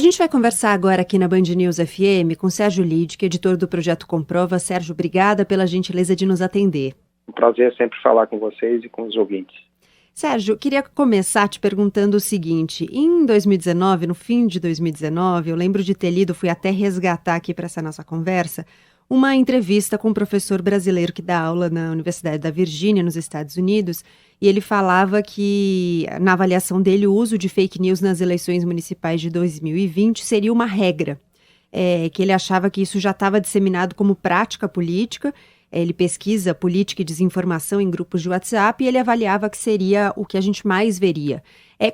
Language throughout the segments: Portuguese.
gente vai conversar agora aqui na Band News FM com Sérgio Lidke, editor do Projeto Comprova. Sérgio, obrigada pela gentileza de nos atender. Um prazer sempre falar com vocês e com os ouvintes. Sérgio, queria começar te perguntando o seguinte: em 2019, no fim de 2019, eu lembro de ter lido, fui até resgatar aqui para essa nossa conversa, uma entrevista com um professor brasileiro que dá aula na Universidade da Virgínia, nos Estados Unidos, e ele falava que, na avaliação dele, o uso de fake news nas eleições municipais de 2020 seria uma regra, que ele achava que isso já estava disseminado como prática política. Ele pesquisa política e desinformação em grupos de WhatsApp e ele avaliava que seria o que a gente mais veria.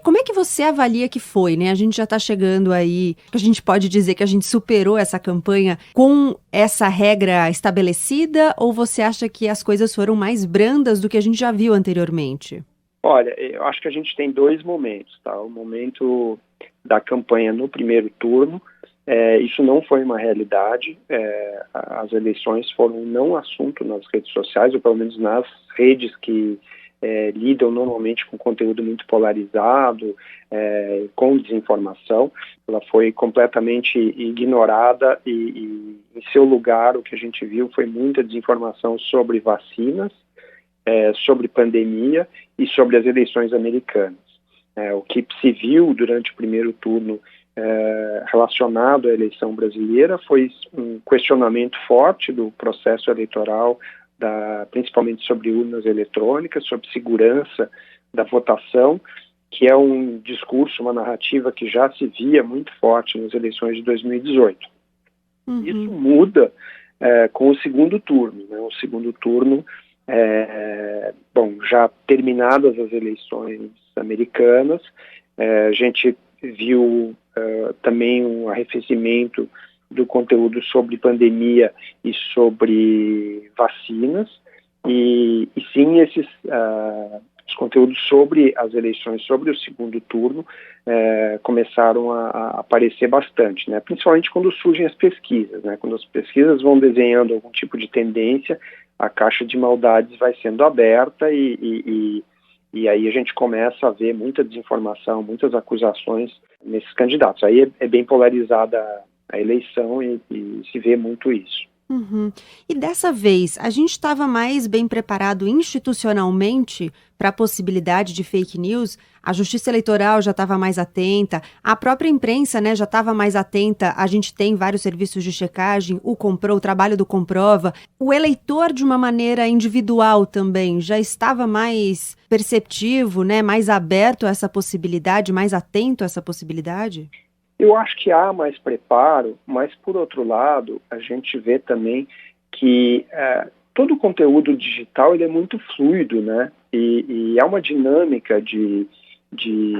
Como é que você avalia que foi, né? A gente já está chegando aí, a gente pode dizer que a gente superou essa campanha com essa regra estabelecida, ou você acha que as coisas foram mais brandas do que a gente já viu anteriormente? Olha, eu acho que a gente tem dois momentos, tá? O momento da campanha no primeiro turno. Isso não foi uma realidade, as eleições foram não assunto nas redes sociais, ou pelo menos nas redes que lidam normalmente com conteúdo muito polarizado, com desinformação. Ela foi completamente ignorada e em seu lugar o que a gente viu foi muita desinformação sobre vacinas, sobre pandemia e sobre as eleições americanas. O que se viu durante o primeiro turno relacionado à eleição brasileira foi um questionamento forte do processo eleitoral, principalmente sobre urnas eletrônicas, sobre segurança da votação, que é um discurso, uma narrativa que já se via muito forte nas eleições de 2018. Uhum. Isso muda com o segundo turno, né? O segundo turno, já terminadas as eleições americanas, a gente viu também um arrefecimento do conteúdo sobre pandemia e sobre vacinas, e sim, os conteúdos sobre as eleições, sobre o segundo turno, começaram a aparecer bastante, né? Principalmente quando surgem as pesquisas, né? Quando as pesquisas vão desenhando algum tipo de tendência, a caixa de maldades vai sendo aberta e aí a gente começa a ver muita desinformação, muitas acusações nesses candidatos. Aí é bem polarizada a eleição e se vê muito isso. Uhum. E dessa vez, a gente estava mais bem preparado institucionalmente para a possibilidade de fake news? A Justiça Eleitoral já estava mais atenta, a própria imprensa, né, já estava mais atenta, a gente tem vários serviços de checagem, o trabalho do Comprova. O eleitor, de uma maneira individual também, já estava mais perceptivo, né, mais aberto a essa possibilidade, mais atento a essa possibilidade? Eu acho que há mais preparo, mas, por outro lado, a gente vê também que todo o conteúdo digital ele é muito fluido, né? E há uma dinâmica de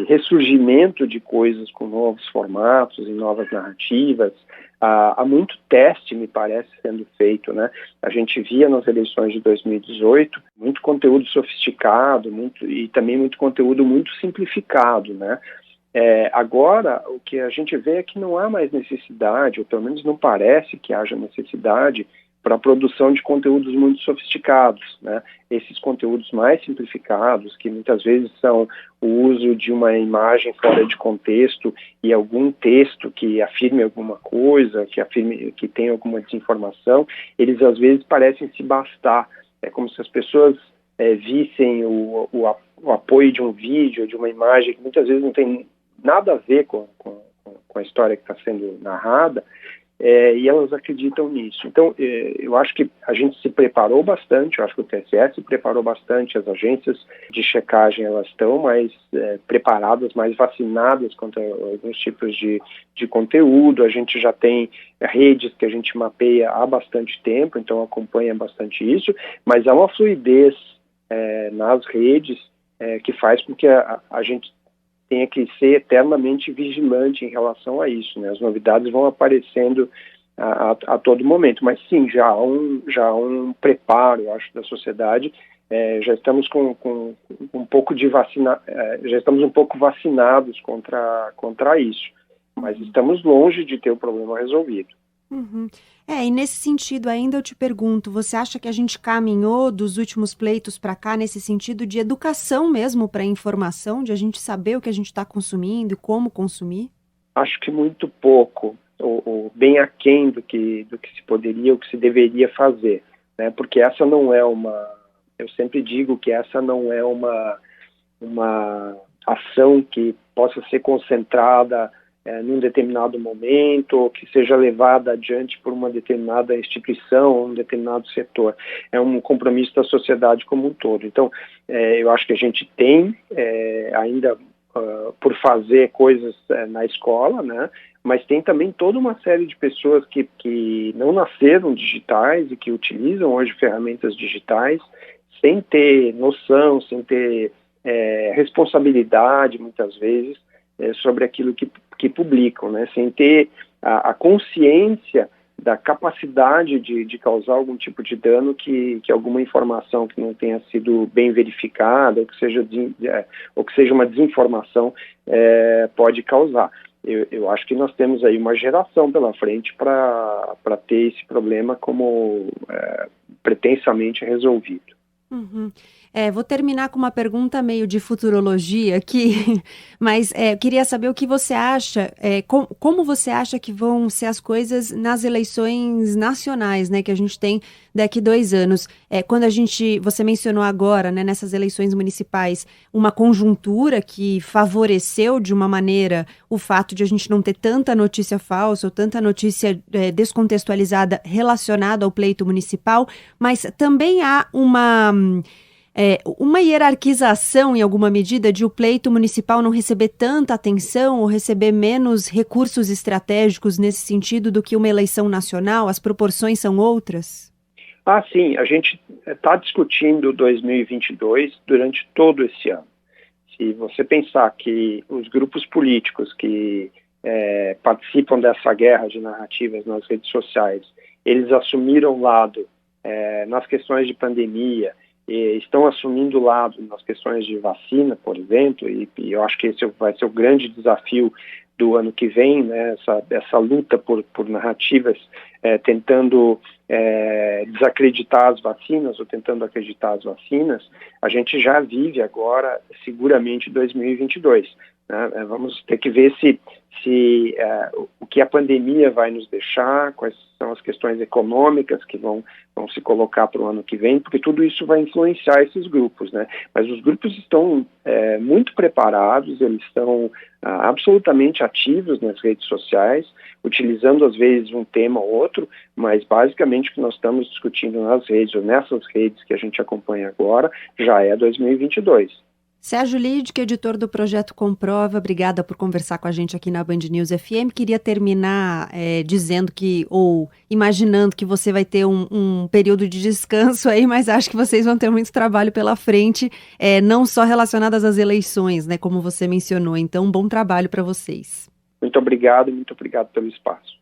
ressurgimento de coisas com novos formatos e novas narrativas. Há muito teste, me parece, sendo feito, né? A gente via nas eleições de 2018 muito conteúdo sofisticado e também muito conteúdo muito simplificado, né? Agora, o que a gente vê é que não há mais necessidade, ou pelo menos não parece que haja necessidade, para a produção de conteúdos muito sofisticados, né? Esses conteúdos mais simplificados, que muitas vezes são o uso de uma imagem fora de contexto e algum texto que afirme alguma coisa, que tenha alguma desinformação, eles às vezes parecem se bastar. É como se as pessoas vissem o apoio de um vídeo, de uma imagem que muitas vezes não tem nada a ver com a história que está sendo narrada, e elas acreditam nisso. Então, eu acho que a gente se preparou bastante, eu acho que o TSE se preparou bastante, as agências de checagem elas estão mais preparadas, mais vacinadas contra alguns tipos de conteúdo. A gente já tem redes que a gente mapeia há bastante tempo, então acompanha bastante isso, mas há uma fluidez nas redes que faz com que a gente tenha que ser eternamente vigilante em relação a isso, né? As novidades vão aparecendo a todo momento, mas sim, já há um preparo, eu acho, da sociedade. Já estamos com um pouco de já estamos um pouco vacinados contra isso, mas estamos longe de ter o problema resolvido. Uhum. E nesse sentido ainda eu te pergunto, você acha que a gente caminhou dos últimos pleitos para cá nesse sentido de educação mesmo para a informação, de a gente saber o que a gente está consumindo e como consumir? Acho que muito pouco, ou bem aquém do que se poderia, ou que se deveria fazer, né? Porque essa não é eu sempre digo que essa não é uma ação que possa ser concentrada num determinado momento, ou que seja levada adiante por uma determinada instituição, um determinado setor. É um compromisso da sociedade como um todo. Então, eu acho que a gente tem ainda por fazer coisas na escola, né? Mas tem também toda uma série de pessoas que não nasceram digitais e que utilizam hoje ferramentas digitais sem ter noção, sem ter responsabilidade, muitas vezes, sobre aquilo que publicam, né? Sem ter a consciência da capacidade de causar algum tipo de dano que alguma informação que não tenha sido bem verificada, ou que seja uma desinformação, pode causar. Eu acho que nós temos aí uma geração pela frente para ter esse problema como pretensamente resolvido. Uhum. Vou terminar com uma pergunta meio de futurologia aqui, mas eu queria saber o que você acha, como você acha que vão ser as coisas nas eleições nacionais, né, que a gente tem daqui 2 anos. Quando você mencionou agora, né, nessas eleições municipais, uma conjuntura que favoreceu de uma maneira o fato de a gente não ter tanta notícia falsa ou tanta notícia descontextualizada relacionada ao pleito municipal, mas também há uma hierarquização, em alguma medida, de o pleito municipal não receber tanta atenção ou receber menos recursos estratégicos nesse sentido do que uma eleição nacional? As proporções são outras? Sim, a gente está discutindo 2022 durante todo esse ano. Se você pensar que os grupos políticos que participam dessa guerra de narrativas nas redes sociais, eles assumiram lado nas questões de pandemia, estão assumindo lado nas questões de vacina, por exemplo, e eu acho que esse vai ser o grande desafio do ano que vem, né, essa luta por narrativas, tentando desacreditar as vacinas ou tentando acreditar as vacinas. A gente já vive agora, seguramente, 2022. Né? Vamos ter que ver se o que a pandemia vai nos deixar, quais são as questões econômicas que vão se colocar para o ano que vem, porque tudo isso vai influenciar esses grupos, né? Mas os grupos estão muito preparados, eles estão absolutamente ativos nas redes sociais, utilizando às vezes um tema ou outro, mas basicamente o que nós estamos discutindo nas redes, ou nessas redes que a gente acompanha agora, já é 2022. Sérgio Liedtke, editor do Projeto Comprova, obrigada por conversar com a gente aqui na Band News FM. Queria terminar dizendo ou imaginando que você vai ter um período de descanso aí, mas acho que vocês vão ter muito trabalho pela frente, não só relacionadas às eleições, né, como você mencionou. Então, bom trabalho para vocês. Muito obrigado pelo espaço.